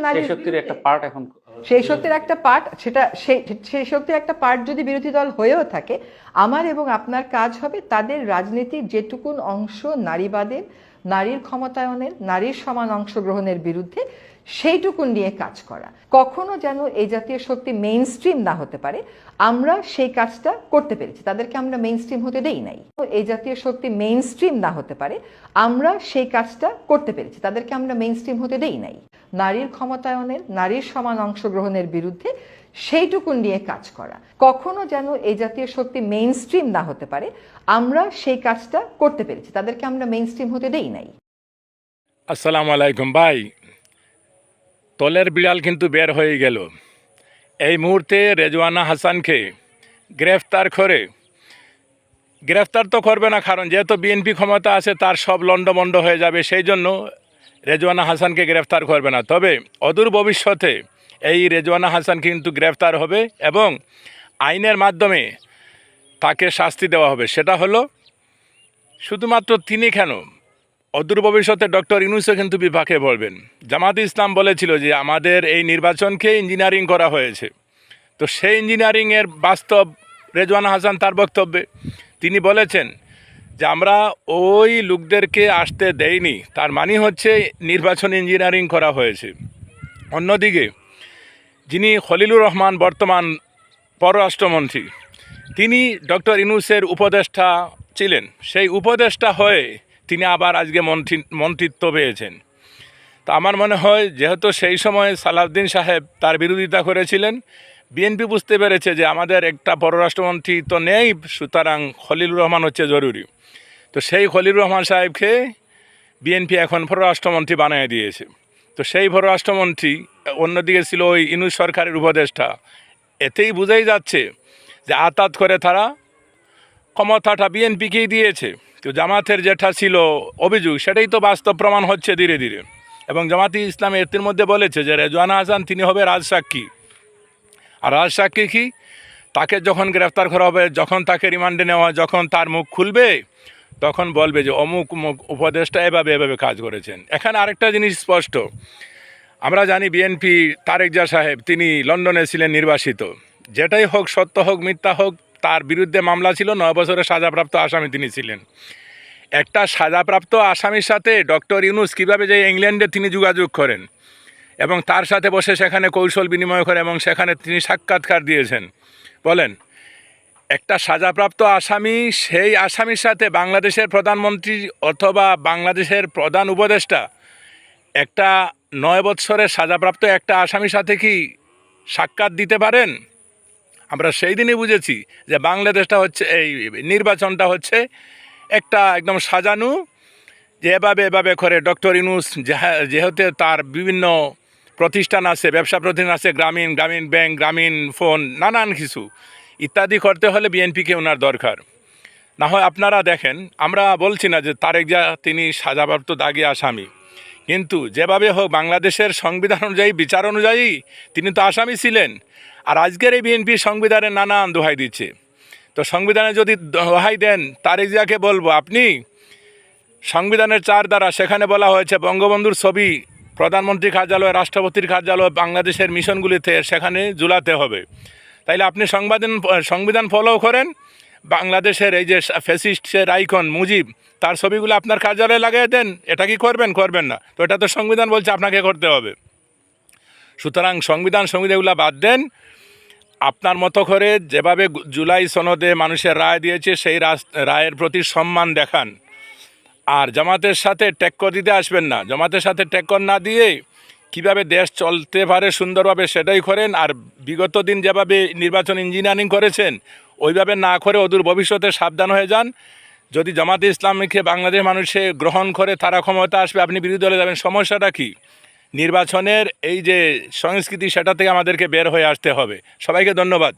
নারীর শক্তির একটা পার্ট এখন সেই শক্তির একটা পার্ট, সেটা সেই শক্তির একটা পার্ট যদি বিরোধী দল হয়েও থাকে, আমার এবং আপনার কাজ হবে তাদের রাজনীতির যেটুকুন অংশ নারীবাদের, নারীর ক্ষমতায়নের, নারীর সমান অংশগ্রহণের বিরুদ্ধে, সেইটুকুন নিয়ে কাজ করা। কখনো যেন এই জাতীয় শক্তি মেইন স্ট্রিম না হতে পারে, আমরা সেই কাজটা করতে পেরেছি। তাদেরকে আমরা মেইন স্ট্রিম হতে দেই নাই। এই জাতীয় শক্তি মেইন স্ট্রিম না হতে পারে, আমরা সেই কাজটা করতে পেরেছি। তাদেরকে আমরা মেইন স্ট্রিম হতে দেই নাই। নারীর ক্ষমতায়নের, নারীর সমান অংশগ্রহণের বিরুদ্ধে সেইটুকুন নিয়ে কাজ করা। কখনো যেন এই জাতীয় শক্তি মেইন স্ট্রিম না হতে পারে, আমরা সেই কাজটা করতে পেরেছি। তাদেরকে আমরা মেইন স্ট্রিম হতে দেই নাই। আসসালামু আলাইকুম ভাই, তলের বিড়াল কিন্তু বের হয়ে গেল। এই মুহূর্তে রেজওয়ানা হাসানকে গ্রেফতার তো করবে না, কারণ যেহেতু বিএনপি ক্ষমতা আছে তার সব লন্ডভন্ড হয়ে যাবে, সেই জন্য রেজওয়ানা হাসানকে গ্রেফতার করবে না। তবে অদূর ভবিষ্যতে এই রেজওয়ানা হাসান কিন্তু গ্রেফতার হবে এবং আইনের মাধ্যমে তাকে শাস্তি দেওয়া হবে। সেটা হলো শুধুমাত্র তিনি কেন, অদূর ভবিষ্যতে ডক্টর ইউনূসও কিন্তু বিপাকে পড়বেন। জামাতে ইসলাম বলেছিল যে আমাদের এই নির্বাচনকে ইঞ্জিনিয়ারিং করা হয়েছে, তো সেই ইঞ্জিনিয়ারিংয়ের বাস্তব রেজওয়ানা হাসান তার বক্তব্যে তিনি বলেছেন যে আমরা ওই লোকদেরকে আসতে দেইনি, তার মানে হচ্ছে নির্বাচন ইঞ্জিনিয়ারিং করা হয়েছে। অন্যদিকে যিনি খলিলুর রহমান বর্তমান পররাষ্ট্রমন্ত্রী, তিনি ডক্টর ইউনূসের উপদেষ্টা ছিলেন, সেই উপদেষ্টা হয়ে তিনি আবার আজকে মন্ত্রিত্ব পেয়েছেন। তো আমার মনে হয় যেহেতু সেই সময় সালাউদ্দিন সাহেব তার বিরোধিতা করেছিলেন, বিএনপি বুঝতে পেরেছে যে আমাদের একটা পররাষ্ট্রমন্ত্রী তো নেই, সুতরাং খলিলুর রহমান হচ্ছে জরুরি। তো সেই খলিলুর রহমান সাহেবকে বিএনপি এখন পররাষ্ট্রমন্ত্রী বানিয়ে দিয়েছে। তো সেই পররাষ্ট্রমন্ত্রী অন্যদিকে ছিল ওই ইউনূস সরকারের উপদেষ্টা। এতেই বোঝাই যাচ্ছে যে আতাত করে তারা ক্ষমতাটা বিএনপিকেই দিয়েছে। তো জামাতের যেটা ছিল অভিযোগ, সেটাই তো বাস্তব প্রমাণ হচ্ছে ধীরে ধীরে। এবং জামাতি ইসলাম এর মধ্যে বলেছে যে রেজওয়ানা হাসান তিনি হবে রাজসাক্ষী। আর রাজসাক্ষী কি, তাকে যখন গ্রেফতার করা হবে, যখন তাকে রিমান্ডে নেওয়া, যখন তার মুখ খুলবে, তখন বলবে যে অমুক অমুক উপদেষ্টা এভাবে কাজ করেছেন। এখানে আরেকটা জিনিস স্পষ্ট, আমরা জানি বিএনপি তারেক জিয়া সাহেব তিনি লন্ডনে ছিলেন নির্বাসিত। যেটাই হোক, সত্য হোক মিথ্যা হোক, তার বিরুদ্ধে মামলা ছিল, 9 বছরের সাজাপ্রাপ্ত আসামি তিনি ছিলেন। একটা সাজাপ্রাপ্ত আসামির সাথে ডক্টর ইউনূস কীভাবে যে ইংল্যান্ডে তিনি যোগাযোগ করেন এবং তার সাথে বসে সেখানে কৌশল বিনিময় করে এবং সেখানে তিনি সাক্ষাৎকার দিয়েছেন, বলেন একটা সাজাপ্রাপ্ত আসামি সেই আসামির সাথে বাংলাদেশের প্রধানমন্ত্রী অথবা বাংলাদেশের প্রধান উপদেষ্টা একটা 9 বছরের সাজাপ্রাপ্ত একটা আসামির সাথে কি সাক্ষাৎ দিতে পারেন? আমরা সেই দিনই বুঝেছি যে বাংলাদেশটা হচ্ছে, এই নির্বাচনটা হচ্ছে একটা একদম সাজানো, যে এভাবে করে ডক্টর ইউনূস যেহেতু তার বিভিন্ন প্রতিষ্ঠান আছে, ব্যবসা প্রতিষ্ঠান আছে, গ্রামীণ ব্যাংক, গ্রামীণ ফোন, নানান কিছু ইত্যাদি করতে হলে বিএনপিকে ওনার দরকার। না হয় আপনারা দেখেন, আমরা বলছি না যে তারেক জিয়া তিনি সাজাপ্রাপ্ত দাগী আসামি, কিন্তু যেভাবে হোক বাংলাদেশের সংবিধান অনুযায়ী, বিচার অনুযায়ী তিনি তো আসামি ছিলেন। আর আজকের এই বিএনপি সংবিধানের নানান দোহাই দিচ্ছে। তো সংবিধানে যদি দোহাই দেন, তারেক জিয়াকে বলবো আপনি সংবিধানের 4 ধারা, সেখানে বলা হয়েছে বঙ্গবন্ধুর ছবি প্রধানমন্ত্রী কার্যালয়, রাষ্ট্রপতির কার্যালয়, বাংলাদেশের মিশনগুলিতে সেখানে ঝুলাতে হবে। তাইলে আপনি সংবিধান ফলো করেন, বাংলাদেশের এই যে ফ্যাসিস্টের আইকন মুজিব, তার ছবিগুলো আপনার কার্যালয়ে লাগিয়ে দেন। এটা কি করবেন না? তো এটা তো সংবিধান বলছে আপনাকে করতে হবে। সুতরাং সংবিধানগুলো বাদ দেন, আপনার মতো করে যেভাবে জুলাই সনদে মানুষের রায় দিয়েছে সেই রায়ের প্রতি সম্মান দেখান। আর জামাতের সাথে টক্কর দিতে আসবেন না। জামাতের সাথে টক্কর না দিয়ে কিভাবে দেশ চলতে পারে সুন্দরভাবে সেটাই করেন। আর বিগত দিন যেভাবে নির্বাচন ইঞ্জিনিয়ারিং করেছেন, ওইভাবে না করে অদূর ভবিষ্যতে সাবধান হয়ে যান। যদি জামাতে ইসলামীকে বাংলাদেশ মানুষে গ্রহণ করে তারা ক্ষমতা আসবে, আপনি বিরোধী দলে যাবেন। সমস্যাটা কি? নির্বাচনের এই যে সংস্কৃতি, সেটা থেকে আমাদেরকে বের হয়ে আসতে হবে। সবাইকে ধন্যবাদ।